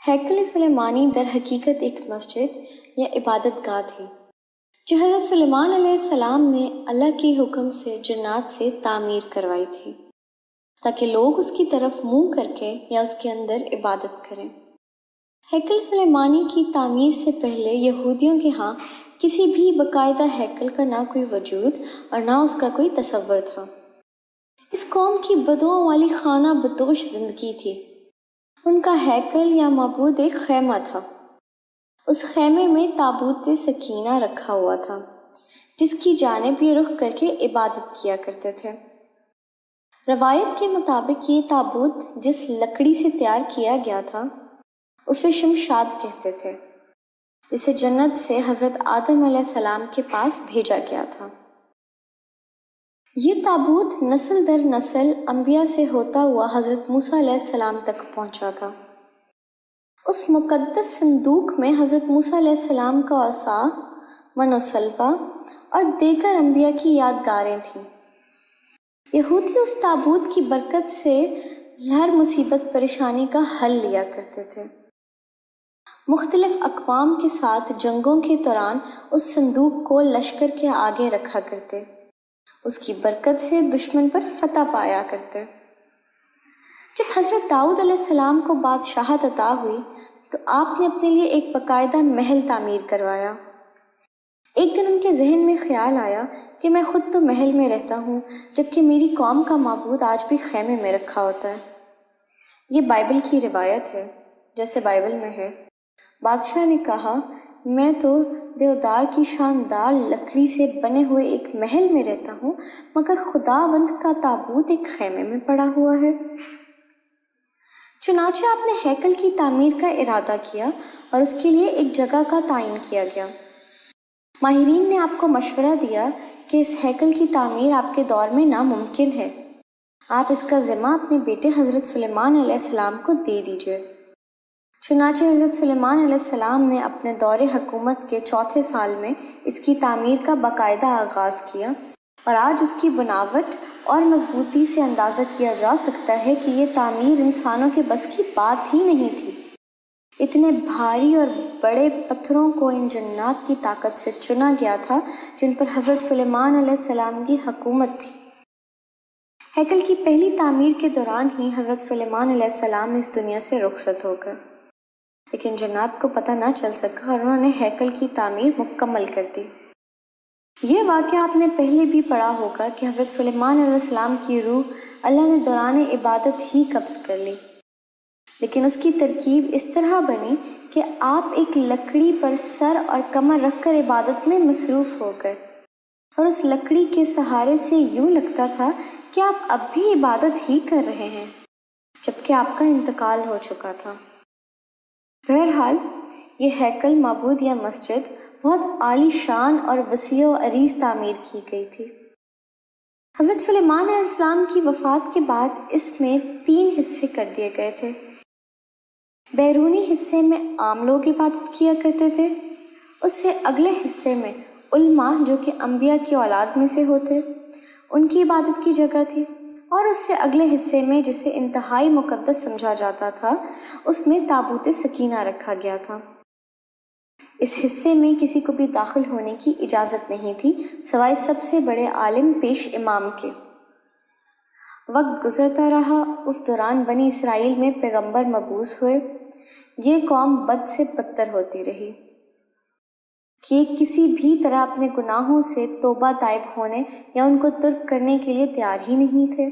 ہیکل سلیمانی در حقیقت ایک مسجد یا عبادت گاہ تھی جو حضرت سلیمان علیہ السلام نے اللہ کے حکم سے جنات سے تعمیر کروائی تھی تاکہ لوگ اس کی طرف منہ کر کے یا اس کے اندر عبادت کریں۔ ہیکل سلیمانی کی تعمیر سے پہلے یہودیوں کے ہاں کسی بھی باقاعدہ ہیکل کا نہ کوئی وجود اور نہ اس کا کوئی تصور تھا۔ اس قوم کی بدعوں والی خانہ بدوش زندگی تھی۔ ان کا ہیکل یا معبود ایک خیمہ تھا۔ اس خیمے میں تابوت سکینہ رکھا ہوا تھا جس کی جانب یہ رخ کر کے عبادت کیا کرتے تھے۔ روایت کے مطابق یہ تابوت جس لکڑی سے تیار کیا گیا تھا اسے شمشاد کہتے تھے، جسے جنت سے حضرت آدم علیہ السلام کے پاس بھیجا گیا تھا۔ یہ تابوت نسل در نسل انبیاء سے ہوتا ہوا حضرت موسیٰ علیہ السلام تک پہنچا تھا۔ اس مقدس صندوق میں حضرت موسیٰ علیہ السلام کا عصا، من و سلوہ اور دیگر انبیاء کی یادگاریں تھیں۔ یہودی اس تابوت کی برکت سے ہر مصیبت پریشانی کا حل لیا کرتے تھے۔ مختلف اقوام کے ساتھ جنگوں کے دوران اس صندوق کو لشکر کے آگے رکھا کرتے، اس کی برکت سے دشمن پر فتح پایا کرتے۔ جب حضرت داؤد علیہ السلام کو بادشاہت عطا ہوئی تو آپ نے اپنے لیے ایک باقاعدہ محل تعمیر کروایا۔ ایک دن ان کے ذہن میں خیال آیا کہ میں خود تو محل میں رہتا ہوں جبکہ میری قوم کا معبود آج بھی خیمے میں رکھا ہوتا ہے۔ یہ بائبل کی روایت ہے، جیسے بائبل میں ہے۔ بادشاہ نے کہا، میں تو دیودار کی شاندار لکڑی سے بنے ہوئے ایک محل میں رہتا ہوں مگر خداوند کا تابوت ایک خیمے میں پڑا ہوا ہے۔ چنانچہ آپ نے ہیکل کی تعمیر کا ارادہ کیا اور اس کے لیے ایک جگہ کا تعین کیا گیا۔ ماہرین نے آپ کو مشورہ دیا کہ اس ہیکل کی تعمیر آپ کے دور میں ناممکن ہے، آپ اس کا ذمہ اپنے بیٹے حضرت سلیمان علیہ السلام کو دے دیجیے۔ چنانچہ حضرت سلیمان علیہ السلام نے اپنے دور حکومت کے چوتھے سال میں اس کی تعمیر کا باقاعدہ آغاز کیا، اور آج اس کی بناوٹ اور مضبوطی سے اندازہ کیا جا سکتا ہے کہ یہ تعمیر انسانوں کے بس کی بات ہی نہیں تھی۔ اتنے بھاری اور بڑے پتھروں کو ان جنات کی طاقت سے چنا گیا تھا جن پر حضرت سلیمان علیہ السلام کی حکومت تھی۔ ہیکل کی پہلی تعمیر کے دوران ہی حضرت سلیمان علیہ السلام اس دنیا سے رخصت ہو گئے، لیکن جنات کو پتہ نہ چل سکا اور انہوں نے ہیکل کی تعمیر مکمل کر دی۔ یہ واقعہ آپ نے پہلے بھی پڑھا ہوگا کہ حضرت سلیمان علیہ السلام کی روح اللہ نے دوران عبادت ہی قبض کر لی، لیکن اس کی ترکیب اس طرح بنی کہ آپ ایک لکڑی پر سر اور کمر رکھ کر عبادت میں مصروف ہو گئے، اور اس لکڑی کے سہارے سے یوں لگتا تھا کہ آپ اب بھی عبادت ہی کر رہے ہیں جبکہ آپ کا انتقال ہو چکا تھا۔ بہرحال یہ ہیکل معبود یا مسجد بہت عالی شان اور وسیع و عریض تعمیر کی گئی تھی۔ حضرت سلیمان علیہ السلام کی وفات کے بعد اس میں 3 حصے کر دیے گئے تھے۔ بیرونی حصے میں عام لوگ عبادت کیا کرتے تھے، اس سے اگلے حصے میں علماء جو کہ انبیاء کی اولاد میں سے ہوتے ان کی عبادت کی جگہ تھی، اور اس سے اگلے حصے میں جسے انتہائی مقدس سمجھا جاتا تھا اس میں تابوت سکینہ رکھا گیا تھا۔ اس حصے میں کسی کو بھی داخل ہونے کی اجازت نہیں تھی سوائے سب سے بڑے عالم پیش امام کے۔ وقت گزرتا رہا، اس دوران بنی اسرائیل میں پیغمبر مبعوث ہوئے۔ یہ قوم بد سے بدتر ہوتی رہی کہ کسی بھی طرح اپنے گناہوں سے توبہ طائب ہونے یا ان کو ترک کرنے کے لیے تیار ہی نہیں تھے۔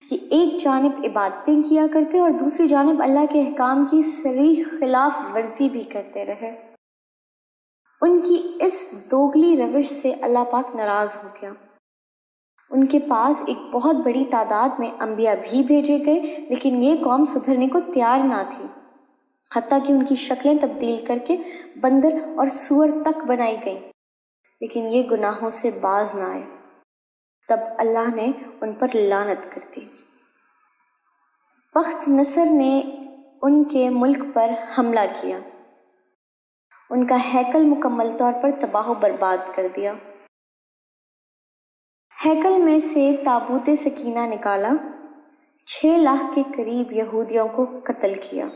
یہ ایک جانب عبادتیں کیا کرتے اور دوسری جانب اللہ کے احکام کی صریح خلاف ورزی بھی کرتے رہے۔ ان کی اس دوگلی روش سے اللہ پاک ناراض ہو گیا۔ ان کے پاس ایک بہت بڑی تعداد میں انبیاء بھی بھیجے گئے، لیکن یہ قوم سدھرنے کو تیار نہ تھی، حتیٰ کہ ان کی شکلیں تبدیل کر کے بندر اور سور تک بنائی گئیں، لیکن یہ گناہوں سے باز نہ آئے۔ تب اللہ نے ان پر لعنت کر دی۔ بخت نصر نے ان کے ملک پر حملہ کیا، ان کا ہیکل مکمل طور پر تباہ و برباد کر دیا۔ ہیکل میں سے تابوت سکینہ نکالا، 6 لاکھ کے قریب یہودیوں کو قتل کیا۔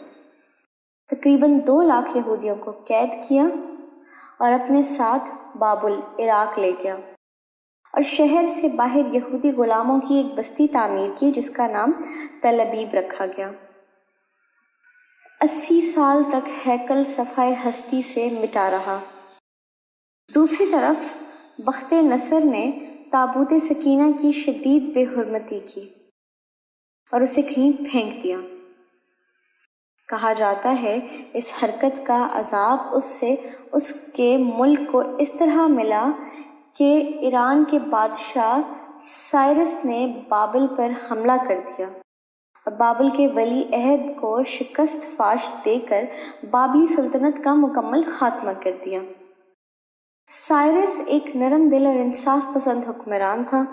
تقریباً 2 لاکھ یہودیوں کو قید کیا اور اپنے ساتھ باب العراق لے گیا اور شہر سے باہر یہودی غلاموں کی ایک بستی تعمیر کی جس کا نام تل ابیب رکھا گیا۔ 80 سال تک ہیکل صفحۂ ہستی سے مٹا رہا۔ دوسری طرف بخت نصر نے تابوت سکینہ کی شدید بے حرمتی کی اور اسے کہیں پھینک دیا۔ کہا جاتا ہے اس حرکت کا عذاب اس کے ملک کو اس طرح ملا کہ ایران کے بادشاہ سائرس نے بابل پر حملہ کر دیا اور بابل کے ولی عہد کو شکست فاش دے کر بابلی سلطنت کا مکمل خاتمہ کر دیا۔ سائرس ایک نرم دل اور انصاف پسند حکمران تھا۔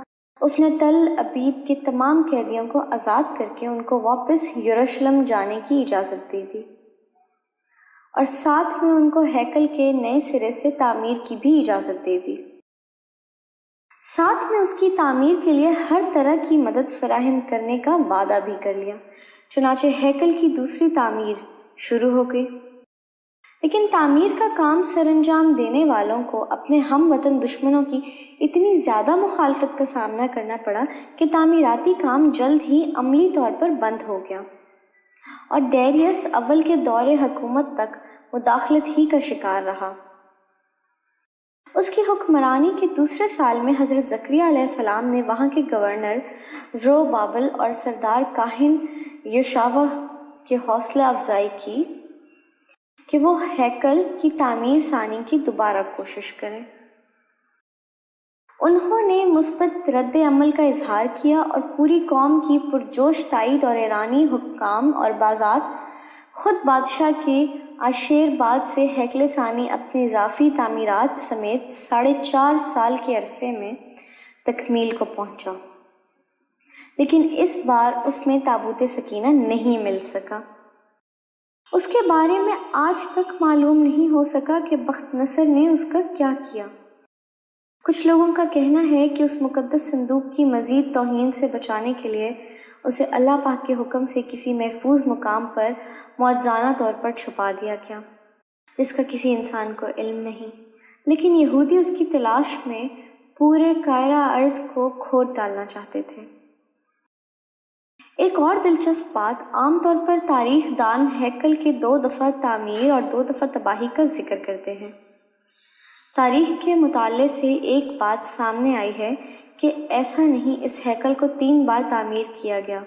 اس نے تل ابیب کے تمام قیدیوں کو آزاد کر کے ان کو واپس یروشلم جانے کی اجازت دے دی اور ساتھ میں ان کو ہیکل کے نئے سرے سے تعمیر کی بھی اجازت دے دی۔ ساتھ میں اس کی تعمیر کے لیے ہر طرح کی مدد فراہم کرنے کا وعدہ بھی کر لیا۔ چنانچہ ہیکل کی دوسری تعمیر شروع ہو گئی، لیکن تعمیر کا کام سر انجام دینے والوں کو اپنے ہم وطن دشمنوں کی اتنی زیادہ مخالفت کا سامنا کرنا پڑا کہ تعمیراتی کام جلد ہی عملی طور پر بند ہو گیا اور ڈیریس اول کے دور حکومت تک مداخلت ہی کا شکار رہا۔ اس کی حکمرانی کے دوسرے سال میں حضرت زکریا علیہ السلام نے وہاں کے گورنر رو بابل اور سردار کاہن یشاوہ کی حوصلہ افزائی کی کہ وہ ہیکل کی تعمیر ثانی کی دوبارہ کوشش کریں۔ انہوں نے مثبت رد عمل کا اظہار کیا اور پوری قوم کی پرجوش تائید اور ایرانی حکام اور بازات خود بادشاہ کے عاشیر بعد سے ہیکل ثانی اپنی اضافی تعمیرات سمیت 4.5 سال کے عرصے میں تکمیل کو پہنچا، لیکن اس بار اس میں تابوت سکینہ نہیں مل سکا۔ اس کے بارے میں آج تک معلوم نہیں ہو سکا کہ بخت نصر نے اس کا کیا کیا۔ کچھ لوگوں کا کہنا ہے کہ اس مقدس صندوق کی مزید توہین سے بچانے کے لیے اسے اللہ پاک کے حکم سے کسی محفوظ مقام پر معجزانہ طور پر چھپا دیا گیا جس کا کسی انسان کو علم نہیں، لیکن یہودی اس کی تلاش میں پورے قاہرہ ارض کو کھود ڈالنا چاہتے تھے۔ ایک اور دلچسپ بات، عام طور پر تاریخ دان ہیکل کے 2 دفعہ تعمیر اور 2 دفعہ تباہی کا ذکر کرتے ہیں۔ تاریخ کے مطالعے سے ایک بات سامنے آئی ہے کہ ایسا نہیں، اس ہیکل کو 3 بار تعمیر کیا گیا،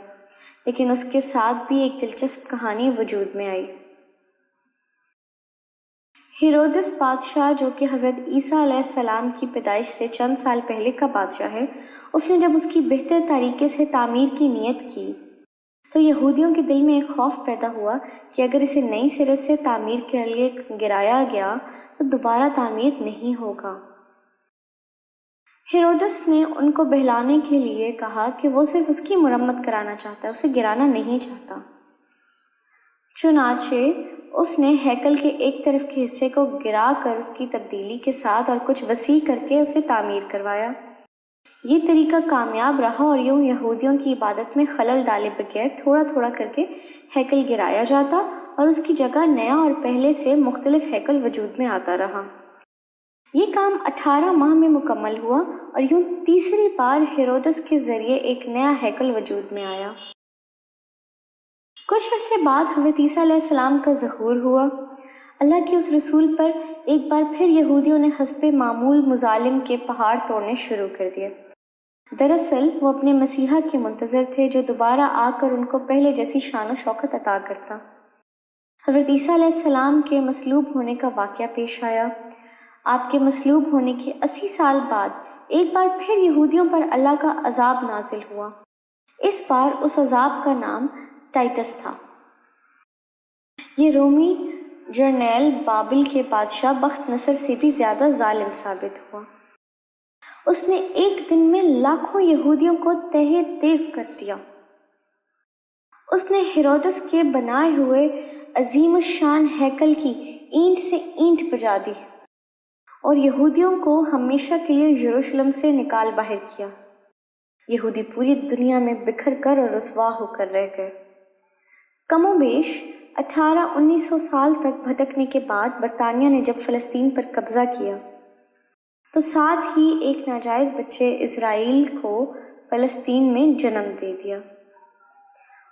لیکن اس کے ساتھ بھی ایک دلچسپ کہانی وجود میں آئی۔ ہیروڈس بادشاہ، جو کہ حضرت عیسیٰ علیہ السلام کی پیدائش سے چند سال پہلے کا بادشاہ ہے، اس نے جب اس کی بہتر طریقے سے تعمیر کی نیت کی تو یہودیوں کے دل میں ایک خوف پیدا ہوا کہ اگر اسے نئی سرے سے تعمیر کے لیے گرایا گیا تو دوبارہ تعمیر نہیں ہوگا۔ ہیروڈس نے ان کو بہلانے کے لیے کہا کہ وہ صرف اس کی مرمت کرانا چاہتا ہے، اسے گرانا نہیں چاہتا۔ چنانچہ اس نے ہیکل کے ایک طرف کے حصے کو گرا کر اس کی تبدیلی کے ساتھ اور کچھ وسیع کر کے اسے تعمیر کروایا۔ یہ طریقہ کامیاب رہا اور یوں یہودیوں کی عبادت میں خلل ڈالے بغیر تھوڑا تھوڑا کر کے ہیکل گرایا جاتا اور اس کی جگہ نیا اور پہلے سے مختلف ہیکل وجود میں آتا رہا۔ یہ کام 18 ماہ میں مکمل ہوا اور یوں تیسری بار ہیروڈس کے ذریعے ایک نیا ہیکل وجود میں آیا۔ کچھ عرصے بعد حضرت عیسیٰ علیہ السلام کا ظہور ہوا۔ اللہ کے اس رسول پر ایک بار پھر یہودیوں نے حسب معمول مظالم کے پہاڑ توڑنے شروع کر دیے۔ دراصل وہ اپنے مسیحا کے منتظر تھے جو دوبارہ آ کر ان کو پہلے جیسی شان و شوکت عطا کرتا۔ حضرت عیسیٰ علیہ السلام کے مصلوب ہونے کا واقعہ پیش آیا۔ آپ کے مصلوب ہونے کے 80 سال بعد ایک بار پھر یہودیوں پر اللہ کا عذاب نازل ہوا۔ اس بار اس عذاب کا نام ٹائٹس تھا۔ یہ رومی جرنیل بابل کے بادشاہ بخت نصر سے بھی زیادہ ظالم ثابت ہوا۔ اس نے ایک دن میں لاکھوں یہودیوں کو تہہ تیغ کر دیا۔ اس نے ہیروڈس کے بنائے ہوئے عظیم الشان ہیکل کی اینٹ سے اینٹ بجا دی اور یہودیوں کو ہمیشہ کے لیے یروشلم سے نکال باہر کیا۔ یہودی پوری دنیا میں بکھر کر اور رسوا ہو کر رہ گئے۔ کم و بیش 1800-1900 سال تک بھٹکنے کے بعد برطانیہ نے جب فلسطین پر قبضہ کیا تو ساتھ ہی ایک ناجائز بچے اسرائیل کو فلسطین میں جنم دے دیا،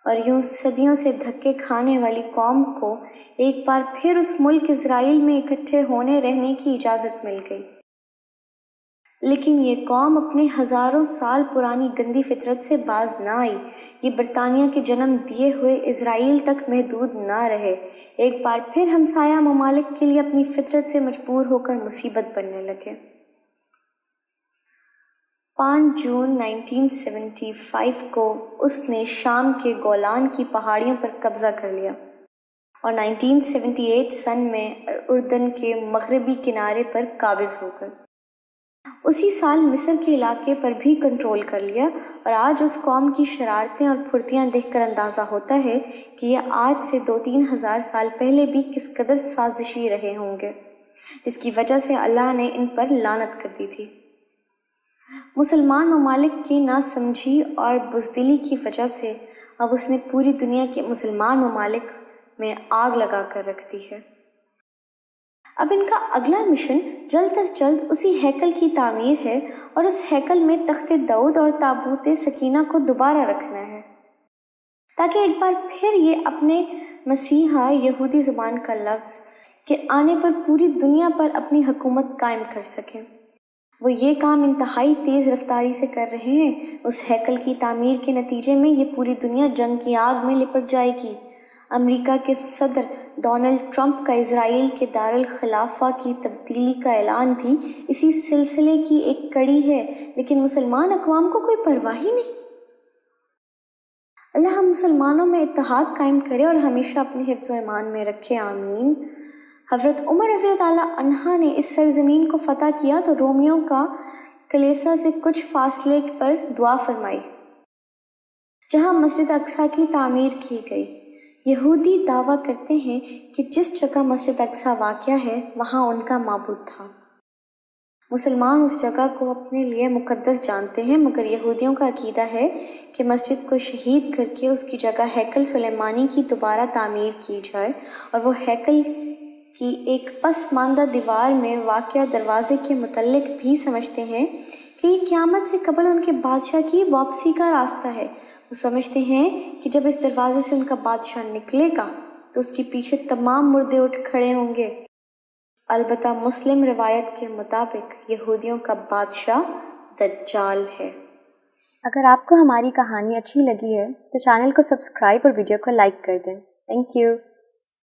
اور یوں صدیوں سے دھکے کھانے والی قوم کو ایک بار پھر اس ملک اسرائیل میں اکٹھے ہونے رہنے کی اجازت مل گئی۔ لیکن یہ قوم اپنے ہزاروں سال پرانی گندی فطرت سے باز نہ آئی، یہ برطانیہ کے جنم دیے ہوئے اسرائیل تک محدود نہ رہے، ایک بار پھر ہمسایہ ممالک کے لیے اپنی فطرت سے مجبور ہو کر مصیبت بننے لگے۔ 5 جون 1975 کو اس نے شام کے گولان کی پہاڑیوں پر قبضہ کر لیا اور 1978 سن میں اردن کے مغربی کنارے پر قابض ہو کر اسی سال مصر کے علاقے پر بھی کنٹرول کر لیا، اور آج اس قوم کی شرارتیں اور پھرتیاں دیکھ کر اندازہ ہوتا ہے کہ یہ آج سے 2-3 ہزار سال پہلے بھی کس قدر سازشی رہے ہوں گے، جس کی وجہ سے اللہ نے ان پر لعنت کر دی تھی۔ مسلمان ممالک کی ناسمجھی اور بزدلی کی وجہ سے اب اس نے پوری دنیا کے مسلمان ممالک میں آگ لگا کر رکھ دی ہے۔ اب ان کا اگلا مشن جلد از جلد اسی ہیکل کی تعمیر ہے، اور اس ہیکل میں تخت داؤد اور تابوت سکینہ کو دوبارہ رکھنا ہے، تاکہ ایک بار پھر یہ اپنے مسیحا یہودی زبان کا لفظ کے آنے پر پوری دنیا پر اپنی حکومت قائم کر سکیں۔ وہ یہ کام انتہائی تیز رفتاری سے کر رہے ہیں۔ اس ہیکل کی تعمیر کے نتیجے میں یہ پوری دنیا جنگ کی آگ میں لپٹ جائے گی۔ امریکہ کے صدر ڈونلڈ ٹرمپ کا اسرائیل کے دارالخلافہ کی تبدیلی کا اعلان بھی اسی سلسلے کی ایک کڑی ہے، لیکن مسلمان اقوام کو کوئی پرواہ ہی نہیں۔ اللہ ہم مسلمانوں میں اتحاد قائم کرے اور ہمیشہ اپنے حفظ و ایمان میں رکھے، آمین۔ حضرت عمر رضی اللہ عنہ نے اس سرزمین کو فتح کیا تو رومیوں کا کلیسا سے کچھ فاصلے پر دعا فرمائی، جہاں مسجد اقصیٰ کی تعمیر کی گئی۔ یہودی دعویٰ کرتے ہیں کہ جس جگہ مسجد اقصیٰ واقع ہے وہاں ان کا معبود تھا۔ مسلمان اس جگہ کو اپنے لیے مقدس جانتے ہیں، مگر یہودیوں کا عقیدہ ہے کہ مسجد کو شہید کر کے اس کی جگہ ہیکل سلیمانی کی دوبارہ تعمیر کی جائے، اور وہ ہیکل کی ایک پسماندہ دیوار میں واقع دروازے کے متعلق بھی سمجھتے ہیں کہ یہ قیامت سے قبل ان کے بادشاہ کی واپسی کا راستہ ہے۔ وہ سمجھتے ہیں کہ جب اس دروازے سے ان کا بادشاہ نکلے گا تو اس کے پیچھے تمام مردے اٹھ کھڑے ہوں گے۔ البتہ مسلم روایت کے مطابق یہودیوں کا بادشاہ دجال ہے۔ اگر آپ کو ہماری کہانی اچھی لگی ہے تو چینل کو سبسکرائب اور ویڈیو کو لائک کر دیں۔ Thank you.